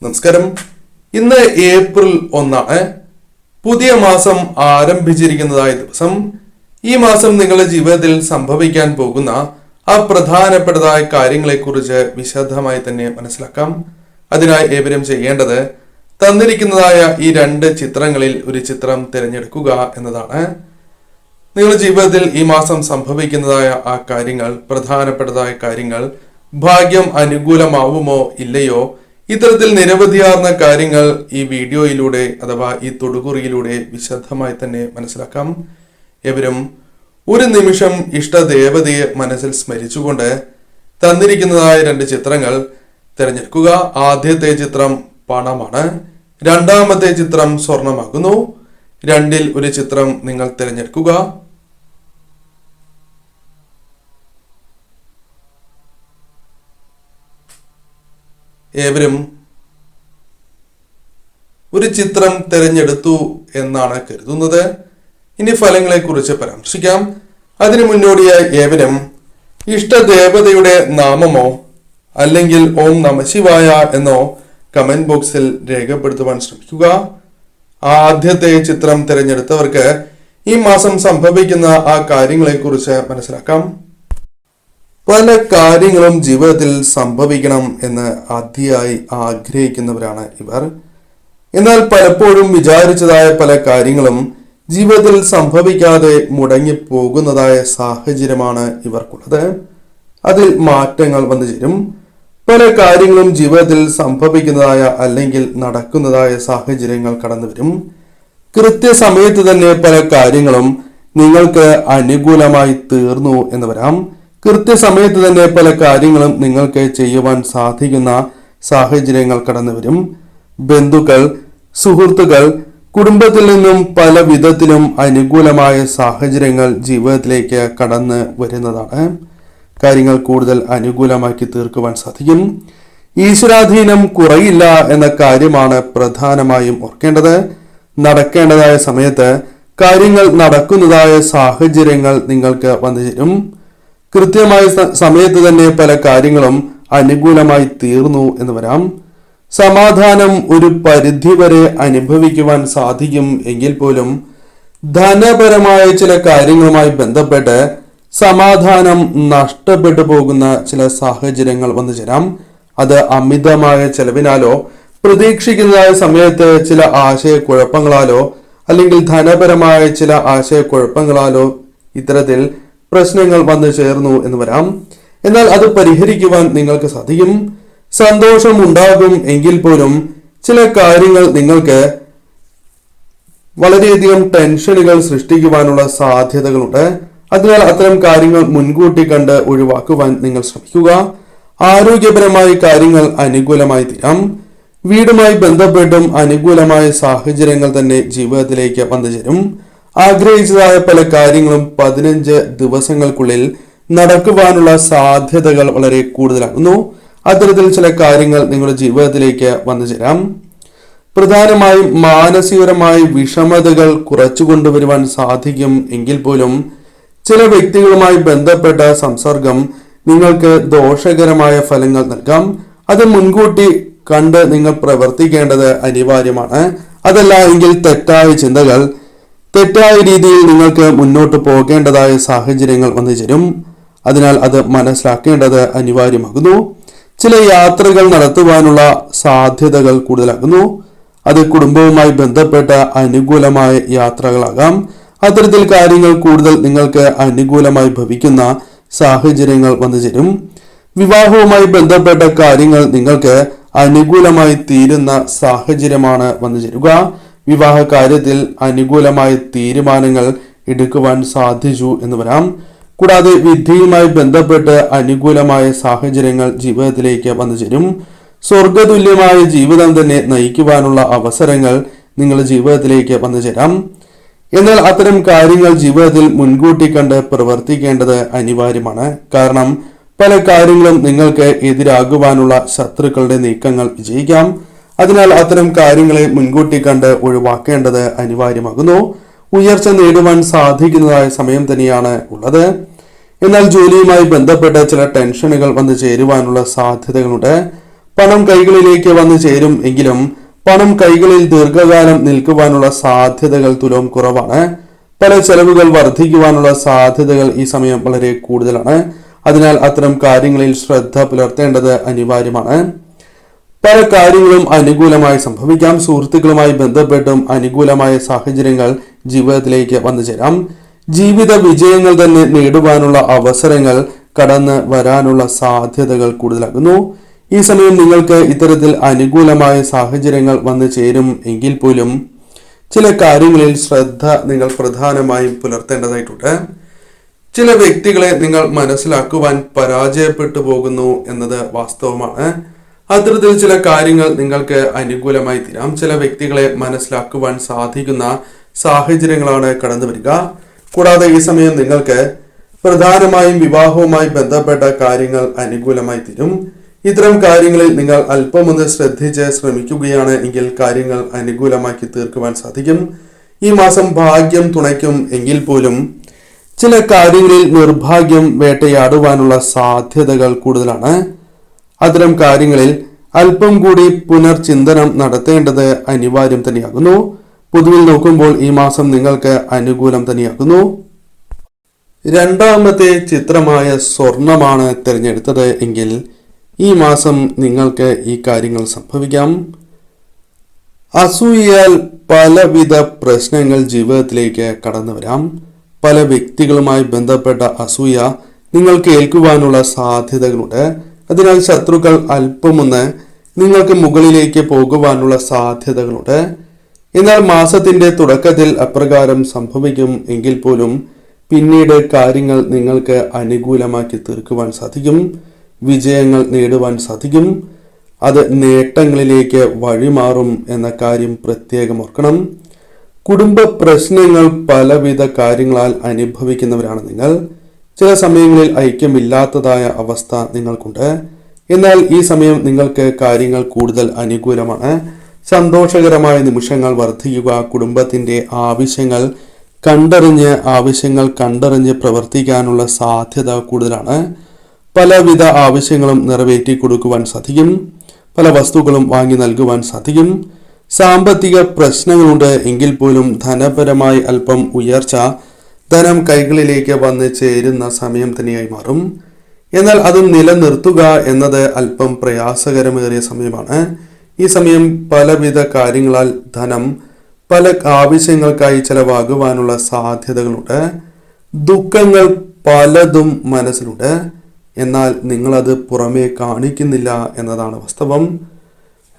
നമസ്കാരം. ഇന്ന് ഏപ്രിൽ 1 പുതിയ മാസം ആരംഭിച്ചിരിക്കുന്നതായ ദിവസം. ഈ മാസം നിങ്ങളുടെ ജീവിതത്തിൽ സംഭവിക്കാൻ പോകുന്ന പ്രധാനപ്പെട്ടതായ കാര്യങ്ങളെക്കുറിച്ച് വിശദമായി തന്നെ മനസ്സിലാക്കാം. അതിനായി ഏവരും ചെയ്യേണ്ടത് തന്നിരിക്കുന്നതായ ഈ 2 ചിത്രങ്ങളിൽ ഒരു ചിത്രം തിരഞ്ഞെടുക്കുക എന്നതാണ്. നിങ്ങളുടെ ജീവിതത്തിൽ ഈ മാസം സംഭവിക്കുന്നതായ കാര്യങ്ങൾ, പ്രധാനപ്പെട്ടതായ കാര്യങ്ങൾ, ഭാഗ്യം അനുകൂലമാവുമോ ഇല്ലയോ, ഇത്തരത്തിൽ നിരവധിയാർന്ന കാര്യങ്ങൾ ഈ വീഡിയോയിലൂടെ അഥവാ ഈ തൊടുകുറിയിലൂടെ വിശദമായി തന്നെ മനസ്സിലാക്കാം. ഏവരും ഒരു നിമിഷം ഇഷ്ടദേവതയെ മനസ്സിൽ സ്മരിച്ചുകൊണ്ട് തന്നിരിക്കുന്നതായ 2 ചിത്രങ്ങൾ തിരഞ്ഞെടുക്കുക. ആദ്യത്തെ ചിത്രം പണമാണ്, രണ്ടാമത്തെ ചിത്രം സ്വർണമാകുന്നു. 2ൽ ഒരു ചിത്രം നിങ്ങൾ തിരഞ്ഞെടുക്കുക. ഏവരും ഒരു ചിത്രം തിരഞ്ഞെടുത്തു എന്നാണ് കരുതുന്നത്. ഇനി ഫലങ്ങളെ കുറിച്ച് പരാമർശിക്കാം. അതിനു മുന്നോടിയായി ഏവരും ഇഷ്ടദേവതയുടെ നാമമോ അല്ലെങ്കിൽ ഓം നമഃശിവായ എന്നോ കമന്റ് ബോക്സിൽ രേഖപ്പെടുത്തുവാൻ ശ്രമിക്കുക. ആദ്യത്തെ ചിത്രം തിരഞ്ഞെടുത്തവർക്ക് ഈ മാസം സംഭവിക്കുന്ന കാര്യങ്ങളെ കുറിച്ച് മനസ്സിലാക്കാം. പല കാര്യങ്ങളും ജീവിതത്തിൽ സംഭവിക്കണം എന്ന് അതിയായി ആഗ്രഹിക്കുന്നവരാണ് ഇവർ. എന്നാൽ പലപ്പോഴും വിചാരിച്ചതായ പല കാര്യങ്ങളും ജീവിതത്തിൽ സംഭവിക്കാതെ മുടങ്ങിപ്പോകുന്നതായ സാഹചര്യമാണ് ഇവർക്കുള്ളത്. അതിൽ മാറ്റങ്ങൾ വന്നു ചേരും. പല കാര്യങ്ങളും ജീവിതത്തിൽ സംഭവിക്കുന്നതായ അല്ലെങ്കിൽ നടക്കുന്നതായ സാഹചര്യങ്ങൾ കടന്നു വരും. കൃത്യസമയത്ത് തന്നെ പല കാര്യങ്ങളും നിങ്ങൾക്ക് അനുകൂലമായി തീർന്നു എന്ന് വരാം. കൃത്യസമയത്ത് തന്നെ പല കാര്യങ്ങളും നിങ്ങൾക്ക് ചെയ്യുവാൻ സാധിക്കുന്ന സാഹചര്യങ്ങൾ കടന്നു വരും. ബന്ധുക്കൾ, സുഹൃത്തുക്കൾ, കുടുംബത്തിൽ നിന്നും പല വിധത്തിലും അനുകൂലമായ സാഹചര്യങ്ങൾ ജീവിതത്തിലേക്ക് കടന്നു വരുന്നതാണ്. കാര്യങ്ങൾ കൂടുതൽ അനുകൂലമാക്കി തീർക്കുവാൻ സാധിക്കും. ഈശ്വരാധീനം കുറയില്ല എന്ന കാര്യമാണ് പ്രധാനമായും ഓർക്കേണ്ടത്. നടക്കേണ്ടതായ സമയത്ത് കാര്യങ്ങൾ നടക്കുന്നതായ സാഹചര്യങ്ങൾ നിങ്ങൾക്ക് വന്നു ചേരും. കൃത്യമായ സമയത്ത് തന്നെ പല കാര്യങ്ങളും അനുകൂലമായി തീർന്നു എന്ന് വരാം. സമാധാനം ഒരു പരിധിവരെ അനുഭവിക്കുവാൻ സാധിക്കും എങ്കിൽ പോലും ധനപരമായ ചില കാര്യങ്ങളുമായി ബന്ധപ്പെട്ട് സമാധാനം നഷ്ടപ്പെട്ടു പോകുന്ന ചില സാഹചര്യങ്ങൾ വന്നു ചേരാം. അത് അമിതമായ ചെലവിനാലോ പ്രതീക്ഷിക്കുന്നതായ സമയത്ത് ചില ആശയക്കുഴപ്പങ്ങളാലോ അല്ലെങ്കിൽ ധനപരമായ ചില ആശയക്കുഴപ്പങ്ങളാലോ ഇത്തരത്തിൽ പ്രശ്നങ്ങൾ വന്നു ചേർന്നു എന്ന് വരാം. എന്നാൽ അത് പരിഹരിക്കുവാൻ നിങ്ങൾക്ക് സാധിക്കും. സന്തോഷം ഉണ്ടാകും എങ്കിൽ പോലും ചില കാര്യങ്ങൾ നിങ്ങൾക്ക് വളരെയധികം ടെൻഷനുകൾ സൃഷ്ടിക്കുവാനുള്ള സാധ്യതകളുണ്ട്. അതിനാൽ അത്തരം കാര്യങ്ങൾ മുൻകൂട്ടി കണ്ട് ഒഴിവാക്കുവാൻ നിങ്ങൾ ശ്രമിക്കുക. ആരോഗ്യപരമായ കാര്യങ്ങൾ അനുകൂലമായി തീരാം. വീടുമായി ബന്ധപ്പെട്ടും അനുകൂലമായ സാഹചര്യങ്ങൾ തന്നെ ജീവിതത്തിലേക്ക് വന്നു ചേരും. ആഗ്രഹിച്ചതായ പല കാര്യങ്ങളും 15 ദിവസങ്ങൾക്കുള്ളിൽ നടക്കുവാനുള്ള സാധ്യതകൾ വളരെ കൂടുതലാകുന്നു. അത്തരത്തിൽ ചില കാര്യങ്ങൾ നിങ്ങളുടെ ജീവിതത്തിലേക്ക് വന്നു ചേരാം. പ്രധാനമായും മാനസികപരമായ വിഷമതകൾ കുറച്ചു കൊണ്ടുവരുവാൻ സാധിക്കും എങ്കിൽ പോലും ചില വ്യക്തികളുമായി ബന്ധപ്പെട്ട സംസർഗം നിങ്ങൾക്ക് ദോഷകരമായ ഫലങ്ങൾ നൽകാം. അത് മുൻകൂട്ടി കണ്ട് നിങ്ങൾ പ്രവർത്തിക്കേണ്ടത് അനിവാര്യമാണ്. അതല്ല എങ്കിൽ തെറ്റായ ചിന്തകൾ, തെറ്റായ രീതിയിൽ നിങ്ങൾക്ക് മുന്നോട്ട് പോകേണ്ടതായ സാഹചര്യങ്ങൾ വന്നു ചേരും. അതിനാൽ അത് മനസ്സിലാക്കേണ്ടത് അനിവാര്യമാകുന്നു. ചില യാത്രകൾ നടത്തുവാനുള്ള സാധ്യതകൾ കൂടുതലാകുന്നു. അത് കുടുംബവുമായി ബന്ധപ്പെട്ട അനുകൂലമായ യാത്രകളാകാം. അത്തരത്തിൽ കാര്യങ്ങൾ കൂടുതൽ നിങ്ങൾക്ക് അനുകൂലമായി ഭവിക്കുന്ന സാഹചര്യങ്ങൾ വന്നു ചേരും. വിവാഹവുമായി ബന്ധപ്പെട്ട കാര്യങ്ങൾ നിങ്ങൾക്ക് അനുകൂലമായി തീരുന്ന സാഹചര്യമാണ് വന്നു ചേരുക. വിവാഹ കാര്യത്തിൽ അനുകൂലമായ തീരുമാനങ്ങൾ എടുക്കുവാൻ സാധിച്ചു എന്ന് വരാം. കൂടാതെ വിദ്യയുമായി ബന്ധപ്പെട്ട് അനുകൂലമായ സാഹചര്യങ്ങൾ ജീവിതത്തിലേക്ക് വന്നു ചേരും. സ്വർഗതുല്യമായ ജീവിതം തന്നെ നയിക്കുവാനുള്ള അവസരങ്ങൾ നിങ്ങളുടെ ജീവിതത്തിലേക്ക് വന്നു ചേരാം. എന്നാൽ അത്തരം കാര്യങ്ങൾ ജീവിതത്തിൽ മുൻകൂട്ടി കണ്ട് പ്രവർത്തിക്കേണ്ടത് അനിവാര്യമാണ്. കാരണം പല കാര്യങ്ങളും നിങ്ങൾക്ക് എതിരാകുവാനുള്ള ശത്രുക്കളുടെ നീക്കങ്ങൾ വിജയിക്കാം. അതിനാൽ അത്തരം കാര്യങ്ങളെ മുൻകൂട്ടി കണ്ട് ഒഴിവാക്കേണ്ടത് അനിവാര്യമാകുന്നു. ഉയർച്ച നേടുവാൻ സാധിക്കുന്നതായ സമയം തന്നെയാണ് ഉള്ളത്. എന്നാൽ ജോലിയുമായി ബന്ധപ്പെട്ട ചില ടെൻഷനുകൾ വന്നു ചേരുവാനുള്ള സാധ്യതകളുണ്ട്. പണം കൈകളിലേക്ക് വന്നു ചേരും എങ്കിലും പണം കൈകളിൽ ദീർഘകാലം നിൽക്കുവാനുള്ള സാധ്യതകൾ തുലോം കുറവാണ്. പല ചെലവുകൾ വർദ്ധിക്കുവാനുള്ള സാധ്യതകൾ ഈ സമയം വളരെ കൂടുതലാണ്. അതിനാൽ അത്തരം കാര്യങ്ങളിൽ ശ്രദ്ധ പുലർത്തേണ്ടത് അനിവാര്യമാണ്. പല കാര്യങ്ങളും അനുകൂലമായി സംഭവിക്കാം. സുഹൃത്തുക്കളുമായി ബന്ധപ്പെട്ടും അനുകൂലമായ സാഹചര്യങ്ങൾ ജീവിതത്തിലേക്ക് വന്നു ചേരാം. ജീവിത വിജയങ്ങൾ തന്നെ നേടുവാനുള്ള അവസരങ്ങൾ കടന്ന് വരാനുള്ള സാധ്യതകൾ കൂടുതലാകുന്നു. ഈ സമയം നിങ്ങൾക്ക് ഇത്തരത്തിൽ അനുകൂലമായ സാഹചര്യങ്ങൾ വന്നു ചേരും എങ്കിൽ പോലും ചില കാര്യങ്ങളിൽ ശ്രദ്ധ നിങ്ങൾ പ്രധാനമായും പുലർത്തേണ്ടതായിട്ടുണ്ട്. ചില വ്യക്തികളെ നിങ്ങൾ മനസ്സിലാക്കുവാൻ പരാജയപ്പെട്ടു പോകുന്നു എന്നത് വാസ്തവമാണ്. അത്തരത്തിൽ ചില കാര്യങ്ങൾ നിങ്ങൾക്ക് അനുകൂലമായി തീരാം. ചില വ്യക്തികളെ മനസ്സിലാക്കുവാൻ സാധിക്കുന്ന സാഹചര്യങ്ങളാണ് കടന്നു വരിക. കൂടാതെ ഈ സമയം നിങ്ങൾക്ക് പ്രധാനമായും വിവാഹവുമായി ബന്ധപ്പെട്ട കാര്യങ്ങൾ അനുകൂലമായി തീരും. ഇത്തരം കാര്യങ്ങളിൽ നിങ്ങൾ അല്പമൊന്ന് ശ്രദ്ധിച്ച് ശ്രമിക്കുകയാണ് എങ്കിൽ കാര്യങ്ങൾ അനുകൂലമാക്കി തീർക്കുവാൻ സാധിക്കും. ഈ മാസം ഭാഗ്യം തുണയ്ക്കും എങ്കിൽ പോലും ചില കാര്യങ്ങളിൽ നിർഭാഗ്യം വേട്ടയാടുവാനുള്ള സാധ്യതകൾ കൂടുതലാണ്. അത്തരം കാര്യങ്ങളിൽ അല്പം കൂടി പുനർചിന്തനം നടത്തേണ്ടത് അനിവാര്യം തന്നെയാകുന്നു. പൊതുവിൽ നോക്കുമ്പോൾ ഈ മാസം നിങ്ങൾക്ക് അനുകൂലം തന്നെയാകുന്നു. രണ്ടാമത്തെ ചിത്രമായ സ്വർണമാണ് തിരഞ്ഞെടുത്തത് എങ്കിൽ ഈ മാസം നിങ്ങൾക്ക് ഈ കാര്യങ്ങൾ സംഭവിക്കാം. അസൂയയാൽ പലവിധ പ്രശ്നങ്ങൾ ജീവിതത്തിലേക്ക് കടന്നു വരാം. പല വ്യക്തികളുമായി ബന്ധപ്പെട്ട അസൂയ നിങ്ങൾക്ക് ഏൽക്കുവാനുള്ള സാധ്യതകളുണ്ട്. അതിനാൽ ശത്രുക്കൾ അല്പമൊന്ന് നിങ്ങൾക്ക് മുകളിലേക്ക് പോകുവാനുള്ള സാധ്യതകളുണ്ട്. എന്നാൽ മാസത്തിന്റെ തുടക്കത്തിൽ അപ്രകാരം സംഭവിക്കും എങ്കിൽ പോലും പിന്നീട് കാര്യങ്ങൾ നിങ്ങൾക്ക് അനുകൂലമാക്കി തീർക്കുവാൻ സാധിക്കും. വിജയങ്ങൾ നേടുവാൻ സാധിക്കും. അത് നേട്ടങ്ങളിലേക്ക് വഴിമാറും എന്ന കാര്യം പ്രത്യേകം ഓർക്കണം. കുടുംബ പ്രശ്നങ്ങൾ പലവിധ കാര്യങ്ങളാൽ അനുഭവിക്കുന്നവരാണ് നിങ്ങൾ. ചില സമയങ്ങളിൽ ഐക്യമില്ലാത്തതായ അവസ്ഥ നിങ്ങൾക്കുണ്ട്. എന്നാൽ ഈ സമയം നിങ്ങൾക്ക് കാര്യങ്ങൾ കൂടുതൽ അനുകൂലമാണ്. സന്തോഷകരമായ നിമിഷങ്ങൾ വർദ്ധിക്കുക. കുടുംബത്തിന്റെ ആവശ്യങ്ങൾ കണ്ടറിഞ്ഞ് പ്രവർത്തിക്കാനുള്ള സാധ്യത കൂടുതലാണ്. പലവിധ ആവശ്യങ്ങളും നിറവേറ്റി കൊടുക്കുവാൻ സാധിക്കും. പല വസ്തുക്കളും വാങ്ങി നൽകുവാൻ സാധിക്കും. സാമ്പത്തിക പ്രശ്നങ്ങളുണ്ട് എങ്കിൽ പോലും ധനപരമായി അല്പം ഉയർച്ച, ധനം കൈകളിലേക്ക് വന്ന് ചേരുന്ന സമയം തന്നെയായി മാറും. എന്നാൽ അത് നിലനിർത്തുക എന്നത് അല്പം പ്രയാസകരമേറിയ സമയമാണ്. ഈ സമയം പലവിധ കാര്യങ്ങളാൽ ധനം പല ആവശ്യങ്ങൾക്കായി ചെലവാകുവാനുള്ള സാധ്യതകളുണ്ട്. ദുഃഖങ്ങൾ പലതും മനസ്സിലുണ്ട്. എന്നാൽ നിങ്ങളത് പുറമേ കാണിക്കുന്നില്ല എന്നതാണ് വാസ്തവം.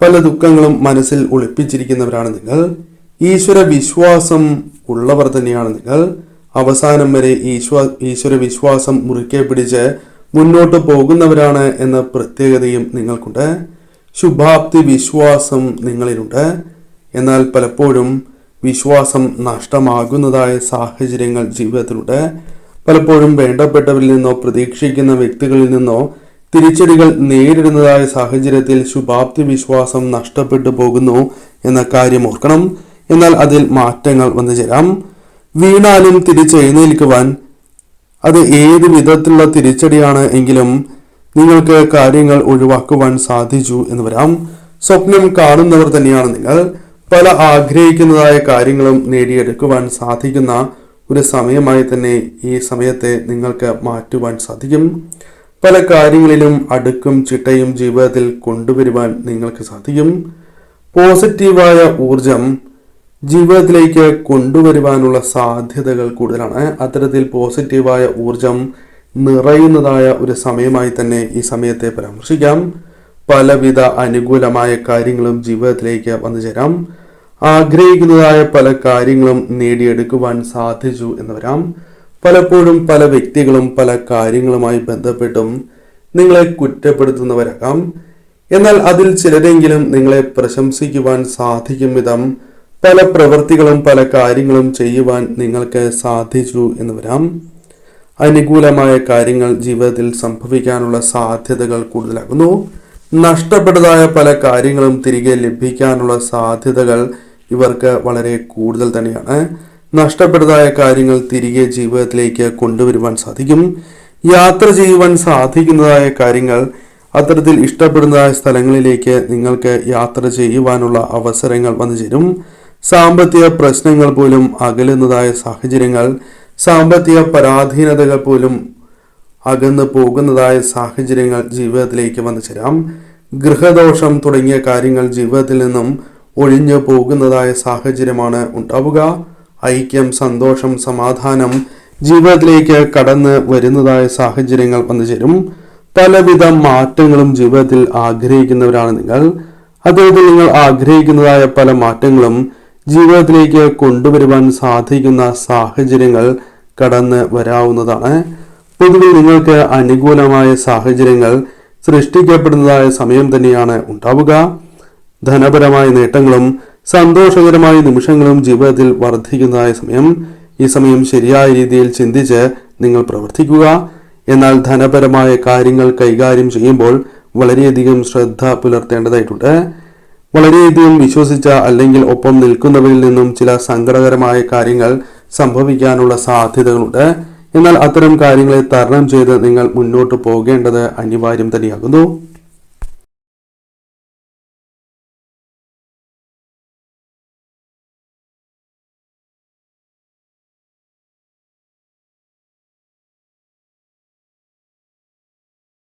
പല ദുഃഖങ്ങളും മനസ്സിൽ ഒളിപ്പിച്ചിരിക്കുന്നവരാണ് നിങ്ങൾ. ഈശ്വര വിശ്വാസം ഉള്ളവർ തന്നെയാണ് നിങ്ങൾ. അവസാനം വരെ ഈശ്വര വിശ്വാസം മുറുക്കെ പിടിച്ച് മുന്നോട്ട് പോകുന്നവരാണ് എന്ന പ്രത്യേകതയും നിങ്ങൾക്കുണ്ട്. ശുഭാപ്തി വിശ്വാസം നിങ്ങളിലുണ്ട്. എന്നാൽ പലപ്പോഴും വിശ്വാസം നഷ്ടമാകുന്നതായ സാഹചര്യങ്ങൾ ജീവിതത്തിലുണ്ട്. പലപ്പോഴും വേണ്ടപ്പെട്ടവരിൽ നിന്നോ പ്രതീക്ഷിക്കുന്ന വ്യക്തികളിൽ നിന്നോ തിരിച്ചടികൾ നേരിടുന്നതായ സാഹചര്യത്തിൽ ശുഭാപ്തി വിശ്വാസം നഷ്ടപ്പെട്ടു പോകുന്നു എന്ന കാര്യം ഓർക്കണം. എന്നാൽ അതിൽ മാറ്റങ്ങൾ വന്നു ചേരാം. വീണാലും തിരിച്ചെഴുന്നേൽക്കുവാൻ അത് ഏത് വിധത്തിലുള്ള തിരിച്ചടിയാണ് എങ്കിലും നിങ്ങൾക്ക് കാര്യങ്ങൾ ഒഴിവാക്കുവാൻ സാധിച്ചു എന്ന് വരാം. സ്വപ്നം കാണുന്നവർ തന്നെയാണ് നിങ്ങൾ. പല ആഗ്രഹിക്കുന്നതായ കാര്യങ്ങളും നേടിയെടുക്കുവാൻ സാധിക്കുന്ന ഒരു സമയമായി തന്നെ ഈ സമയത്തെ നിങ്ങൾക്ക് മാറ്റുവാൻ സാധിക്കും. പല കാര്യങ്ങളിലും അടുക്കും ചിട്ടയും ജീവിതത്തിൽ കൊണ്ടുവരുവാൻ നിങ്ങൾക്ക് സാധിക്കും. പോസിറ്റീവായ ഊർജം ജീവിതത്തിലേക്ക് കൊണ്ടുവരുവാനുള്ള സാധ്യതകൾ കൂടുതലാണ്. അത്തരത്തിൽ പോസിറ്റീവായ ഊർജം നിറയുന്നതായ ഒരു സമയമായി തന്നെ ഈ സമയത്തെ പരാമർശിക്കാം. പലവിധ അനുകൂലമായ കാര്യങ്ങളും ജീവിതത്തിലേക്ക് വന്നു ചേരാം. ആഗ്രഹിക്കുന്നതായ പല കാര്യങ്ങളും നേടിയെടുക്കുവാൻ സാധിച്ചു എന്ന് വരാം. പലപ്പോഴും പല വ്യക്തികളും പല കാര്യങ്ങളുമായി ബന്ധപ്പെട്ടും നിങ്ങളെ കുറ്റപ്പെടുത്തുന്നവരാകാം. എന്നാൽ അതിൽ ചിലരെങ്കിലും നിങ്ങളെ പ്രശംസിക്കുവാൻ സാധിക്കും വിധം പല പ്രവൃത്തികളും പല കാര്യങ്ങളും ചെയ്യുവാൻ നിങ്ങൾക്ക് സാധിച്ചു എന്ന് വരാം. അനുകൂലമായ കാര്യങ്ങൾ ജീവിതത്തിൽ സംഭവിക്കാനുള്ള സാധ്യതകൾ കൂടുതലാകുന്നു. നഷ്ടപ്പെട്ടതായ പല കാര്യങ്ങളും തിരികെ ലഭിക്കാനുള്ള സാധ്യതകൾ ഇവർക്ക് വളരെ കൂടുതൽ തന്നെയാണ്. നഷ്ടപ്പെട്ടതായ കാര്യങ്ങൾ തിരികെ ജീവിതത്തിലേക്ക് കൊണ്ടുവരുവാൻ സാധിക്കും. യാത്ര ചെയ്യുവാൻ സാധിക്കുന്നതായ കാര്യങ്ങൾ അത്തരത്തിൽ ഇഷ്ടപ്പെടുന്നതായ സ്ഥലങ്ങളിലേക്ക് നിങ്ങൾക്ക് യാത്ര ചെയ്യുവാനുള്ള അവസരങ്ങൾ വന്നു ചേരും. സാമ്പത്തിക പ്രശ്നങ്ങൾ പോലും അകലുന്നതായ സാഹചര്യങ്ങൾ, സാമ്പത്തിക പരാധീനതകൾ പോലും അകന്നു പോകുന്നതായ സാഹചര്യങ്ങൾ ജീവിതത്തിലേക്ക് വന്നു ചേരാം. ഗൃഹദോഷം തുടങ്ങിയ കാര്യങ്ങൾ ജീവിതത്തിൽ നിന്നും ഒഴിഞ്ഞു പോകുന്നതായ സാഹചര്യമാണ് ഉണ്ടാവുക. ഐക്യം, സന്തോഷം, സമാധാനം ജീവിതത്തിലേക്ക് കടന്ന് വരുന്നതായ സാഹചര്യങ്ങൾ വന്നു ചേരും. പലവിധ മാറ്റങ്ങളും ജീവിതത്തിൽ ആഗ്രഹിക്കുന്നവരാണ് നിങ്ങൾ. അത്തരത്തിൽ നിങ്ങൾ ആഗ്രഹിക്കുന്നതായ പല മാറ്റങ്ങളും ജീവിതത്തിലേക്ക് കൊണ്ടുവരുവാൻ സാധിക്കുന്ന സാഹചര്യങ്ങൾ കടന്ന് വരാവുന്നതാണ്. പൊതുവെ നിങ്ങൾക്ക് അനുകൂലമായ സാഹചര്യങ്ങൾ സൃഷ്ടിക്കപ്പെടുന്നതായ സമയം തന്നെയാണ് ഉണ്ടാവുക. ധനപരമായ നേട്ടങ്ങളും സന്തോഷകരമായ നിമിഷങ്ങളും ജീവിതത്തിൽ വർദ്ധിക്കുന്നതായ സമയം. ഈ സമയം ശരിയായ രീതിയിൽ ചിന്തിച്ച് നിങ്ങൾ പ്രവർത്തിക്കുക. എന്നാൽ ധനപരമായ കാര്യങ്ങൾ കൈകാര്യം ചെയ്യുമ്പോൾ വളരെയധികം ശ്രദ്ധ പുലർത്തേണ്ടതായിട്ടുണ്ട്. വളരെയധികം വിശ്വസിച്ച അല്ലെങ്കിൽ ഒപ്പം നിൽക്കുന്നവരിൽ നിന്നും ചില സങ്കടകരമായ കാര്യങ്ങൾ സംഭവിക്കാനുള്ള സാധ്യതകളുണ്ട്. എന്നാൽ അത്തരം കാര്യങ്ങളെ തരണം ചെയ്ത് നിങ്ങൾ മുന്നോട്ട് പോകേണ്ടത് അനിവാര്യം തന്നെയാകുന്നു.